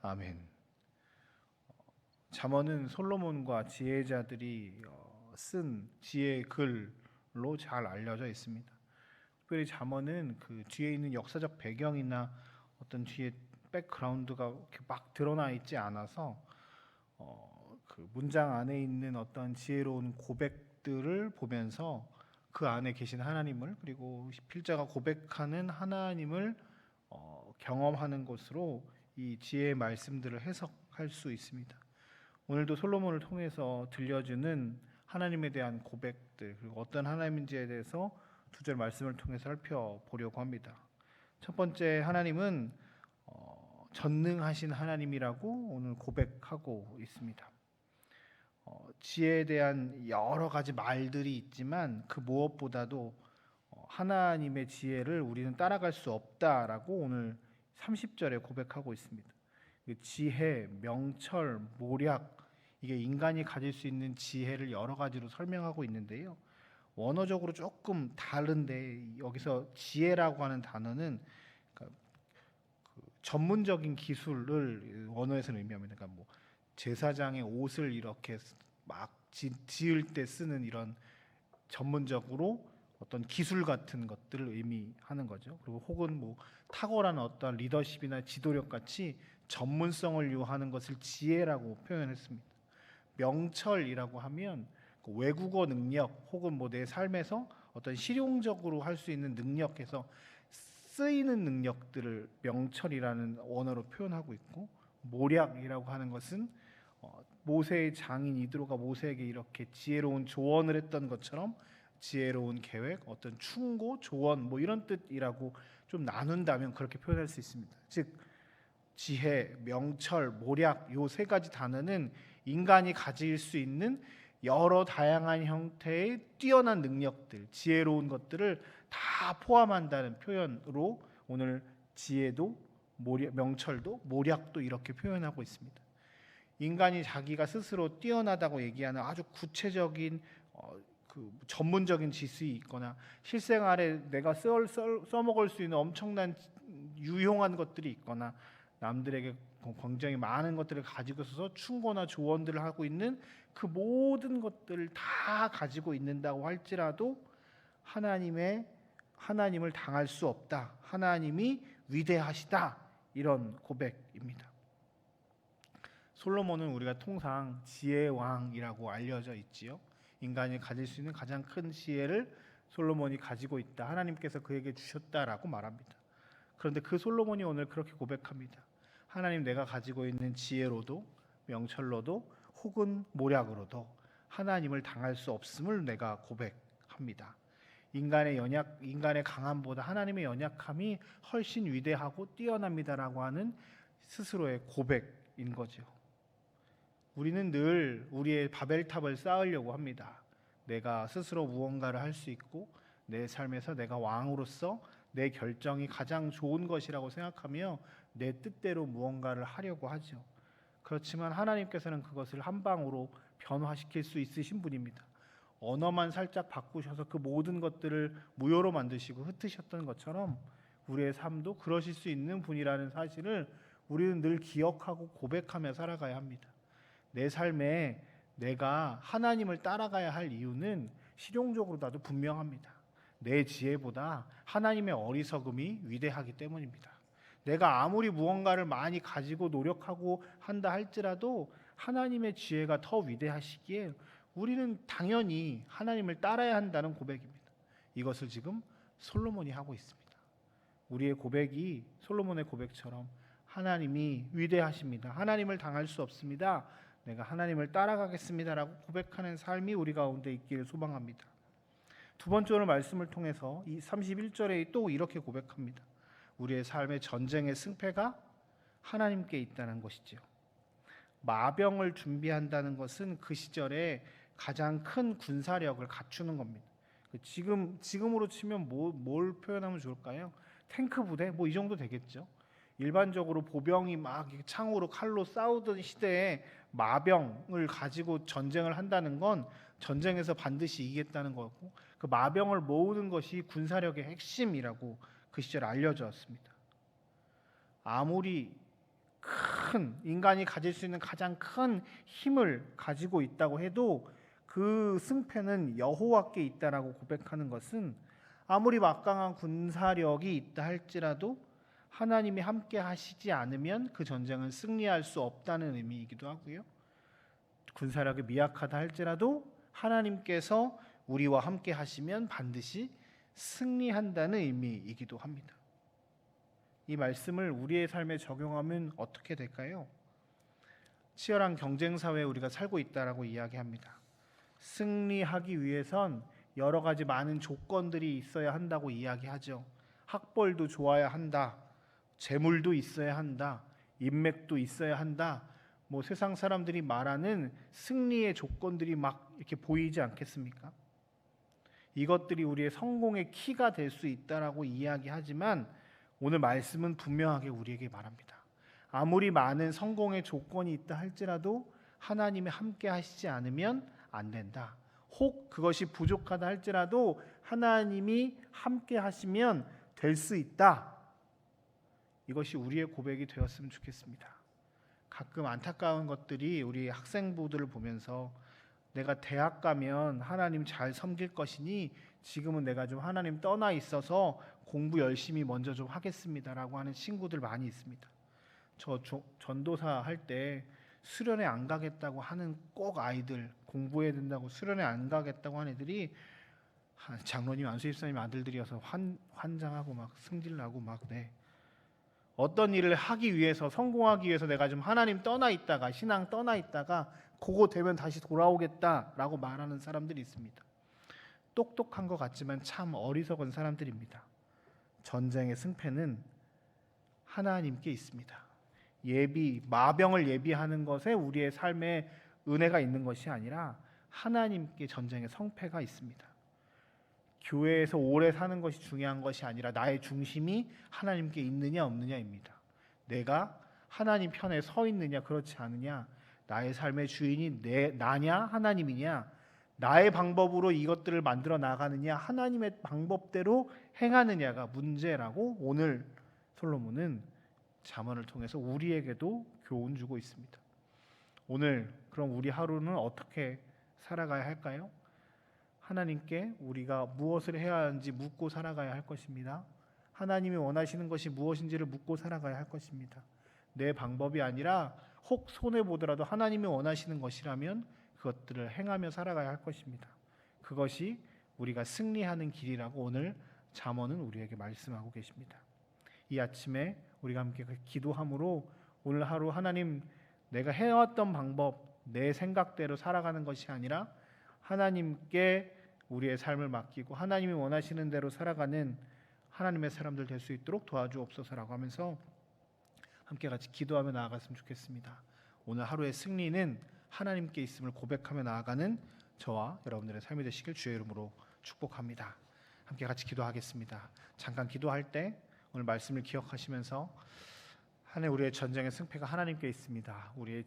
아멘. 잠언은 솔로몬과 지혜자들이 쓴 지혜의 글로 잘 알려져 있습니다. 특별히 잠언은 그 뒤에 있는 역사적 배경이나 어떤 뒤에 백그라운드가 이렇게 막 드러나 있지 않아서 그 문장 안에 있는 어떤 지혜로운 고백들을 보면서 그 안에 계신 하나님을, 그리고 필자가 고백하는 하나님을 경험하는 것으로 이 지혜의 말씀들을 해석할 수 있습니다. 오늘도 솔로몬을 통해서 들려주는 하나님에 대한 고백들, 그리고 어떤 하나님인지에 대해서 두 절 말씀을 통해서 살펴보려고 합니다. 첫 번째, 하나님은 전능하신 하나님이라고 오늘 고백하고 있습니다. 지혜에 대한 여러 가지 말들이 있지만 그 무엇보다도 하나님의 지혜를 우리는 따라갈 수 없다라고 오늘 30절에 고백하고 있습니다. 지혜, 명철, 모략, 이게 인간이 가질 수 있는 지혜를 여러 가지로 설명하고 있는데요. 원어적으로 조금 다른데 여기서 지혜라고 하는 단어는 그러니까 전문적인 기술을 원어에서는 의미합니다. 그러니까 뭐 제사장의 옷을 이렇게 막 지을 때 쓰는 이런 전문적으로 어떤 기술 같은 것들을 의미하는 거죠. 그리고 혹은 뭐 탁월한 어떤 리더십이나 지도력 같이 전문성을 요하는 것을 지혜라고 표현했습니다. 명철이라고 하면 그 외국어 능력 혹은 뭐 내 삶에서 어떤 실용적으로 할 수 있는 능력에서 쓰이는 능력들을 명철이라는 원어로 표현하고 있고, 모략이라고 하는 것은 모세의 장인 이드로가 모세에게 이렇게 지혜로운 조언을 했던 것처럼 지혜로운 계획, 어떤 충고, 조언 뭐 이런 뜻이라고 좀 나눈다면 그렇게 표현할 수 있습니다. 즉 지혜, 명철, 모략 요 세 가지 단어는 인간이 가질 수 있는 여러 다양한 형태의 뛰어난 능력들, 지혜로운 것들을 다 포함한다는 표현으로 오늘 지혜도 명철도 모략도 이렇게 표현하고 있습니다. 인간이 자기가 스스로 뛰어나다고 얘기하는 아주 구체적인 그 전문적인 지식이 있거나 실생활에 내가 써먹을 수 있는 엄청난 유용한 것들이 있거나 남들에게 굉장히 많은 것들을 가지고 있어서 충고나 조언들을 하고 있는 그 모든 것들을 다 가지고 있는다고 할지라도 하나님을 당할 수 없다. 하나님이 위대하시다. 이런 고백입니다. 솔로몬은 우리가 통상 지혜의 왕이라고 알려져 있지요. 인간이 가질 수 있는 가장 큰 지혜를 솔로몬이 가지고 있다. 하나님께서 그에게 주셨다라고 말합니다. 그런데 그 솔로몬이 오늘 그렇게 고백합니다. 하나님, 내가 가지고 있는 지혜로도 명철로도 혹은 모략으로도 하나님을 당할 수 없음을 내가 고백합니다. 인간의 강함보다 하나님의 연약함이 훨씬 위대하고 뛰어납니다라고 하는 스스로의 고백인 거죠. 우리는 늘 우리의 바벨탑을 쌓으려고 합니다. 내가 스스로 무언가를 할 수 있고 내 삶에서 내가 왕으로서 내 결정이 가장 좋은 것이라고 생각하며 내 뜻대로 무언가를 하려고 하죠. 그렇지만 하나님께서는 그것을 한 방으로 변화시킬 수 있으신 분입니다. 언어만 살짝 바꾸셔서 그 모든 것들을 무효로 만드시고 흩으셨던 것처럼 우리의 삶도 그러실 수 있는 분이라는 사실을 우리는 늘 기억하고 고백하며 살아가야 합니다. 내 삶에 내가 하나님을 따라가야 할 이유는 실용적으로 나도 분명합니다. 내 지혜보다 하나님의 어리석음이 위대하기 때문입니다. 내가 아무리 무언가를 많이 가지고 노력하고 한다 할지라도 하나님의 지혜가 더 위대하시기에 우리는 당연히 하나님을 따라야 한다는 고백입니다. 이것을 지금 솔로몬이 하고 있습니다. 우리의 고백이 솔로몬의 고백처럼 하나님이 위대하십니다. 하나님을 당할 수 없습니다. 내가 하나님을 따라가겠습니다라고 고백하는 삶이 우리 가운데 있기를 소망합니다. 두 번째 말씀을 통해서 이 31절에 또 이렇게 고백합니다. 우리의 삶의 전쟁의 승패가 하나님께 있다는 것이죠. 마병을 준비한다는 것은 그 시절에 가장 큰 군사력을 갖추는 겁니다. 지금으로 치면 뭘 표현하면 좋을까요? 탱크 부대 뭐 이 정도 되겠죠. 일반적으로 보병이 막 창으로 칼로 싸우던 시대에 마병을 가지고 전쟁을 한다는 건 전쟁에서 반드시 이기겠다는 거고, 그 마병을 모으는 것이 군사력의 핵심이라고 그 시절 알려졌습니다. 아무리 인간이 가질 수 있는 가장 큰 힘을 가지고 있다고 해도 그 승패는 여호와께 있다라고 고백하는 것은 아무리 막강한 군사력이 있다 할지라도 하나님이 함께 하시지 않으면 그 전쟁은 승리할 수 없다는 의미이기도 하고요. 군사력이 미약하다 할지라도 하나님께서 우리와 함께 하시면 반드시 승리한다는 의미이기도 합니다. 이 말씀을 우리의 삶에 적용하면 어떻게 될까요? 치열한 경쟁 사회에 우리가 살고 있다라고 이야기합니다. 승리하기 위해선 여러 가지 많은 조건들이 있어야 한다고 이야기하죠. 학벌도 좋아야 한다. 재물도 있어야 한다. 인맥도 있어야 한다. 세상 사람들이 말하는 승리의 조건들이 막 이렇게 보이지 않겠습니까? 이것들이 우리의 성공의 키가 될 수 있다라고 이야기하지만 오늘 말씀은 분명하게 우리에게 말합니다. 아무리 많은 성공의 조건이 있다 할지라도 하나님이 함께 하시지 않으면 안 된다. 혹 그것이 부족하다 할지라도 하나님이 함께 하시면 될 수 있다. 이것이 우리의 고백이 되었으면 좋겠습니다. 가끔 안타까운 것들이 우리 학생부들을 보면서 내가 대학 가면 하나님 잘 섬길 것이니 지금은 내가 좀 하나님 떠나 있어서 공부 열심히 먼저 좀 하겠습니다라고 하는 친구들 많이 있습니다. 저 전도사 할 때 수련회 안 가겠다고 하는 꼭 아이들, 공부해야 된다고 수련회 안 가겠다고 하는 애들이 장로님, 안수집사님 아들들이어서 환장하고 막 승질나고 막 어떤 일을 하기 위해서, 성공하기 위해서 내가 좀 하나님 떠나 있다가, 신앙 떠나 있다가 그거 되면 다시 돌아오겠다라고 말하는 사람들이 있습니다. 똑똑한 것 같지만 참 어리석은 사람들입니다. 전쟁의 승패는 하나님께 있습니다. 마병을 예비하는 것에 우리의 삶에 은혜가 있는 것이 아니라 하나님께 전쟁의 성패가 있습니다. 교회에서 오래 사는 것이 중요한 것이 아니라 나의 중심이 하나님께 있느냐 없느냐입니다. 내가 하나님 편에 서 있느냐 그렇지 않느냐, 나의 삶의 주인이 나냐 하나님이냐, 나의 방법으로 이것들을 만들어 나가느냐 하나님의 방법대로 행하느냐가 문제라고 오늘 솔로몬은 잠언을 통해서 우리에게도 교훈 주고 있습니다. 오늘 그럼 우리 하루는 어떻게 살아가야 할까요? 하나님께 우리가 무엇을 해야 하는지 묻고 살아가야 할 것입니다. 하나님이 원하시는 것이 무엇인지를 묻고 살아가야 할 것입니다. 내 방법이 아니라 혹 손해보더라도 하나님이 원하시는 것이라면 그것들을 행하며 살아가야 할 것입니다. 그것이 우리가 승리하는 길이라고 오늘 잠언은 우리에게 말씀하고 계십니다. 이 아침에 우리가 함께 기도함으로 오늘 하루 하나님, 내가 해왔던 방법, 내 생각대로 살아가는 것이 아니라 하나님께 우리의 삶을 맡기고 하나님이 원하시는 대로 살아가는 하나님의 사람들 될 수 있도록 도와주옵소서라고 하면서 함께 같이 기도하며 나아갔으면 좋겠습니다. 오늘 하루의 승리는 하나님께 있음을 고백하며 나아가는 저와 여러분들의 삶이 되시길 주의 이름으로 축복합니다. 함께 같이 기도하겠습니다. 잠깐 기도할 때 오늘 말씀을 기억하시면서 하나님, 우리의 전쟁의 승패가 하나님께 있습니다. 우리의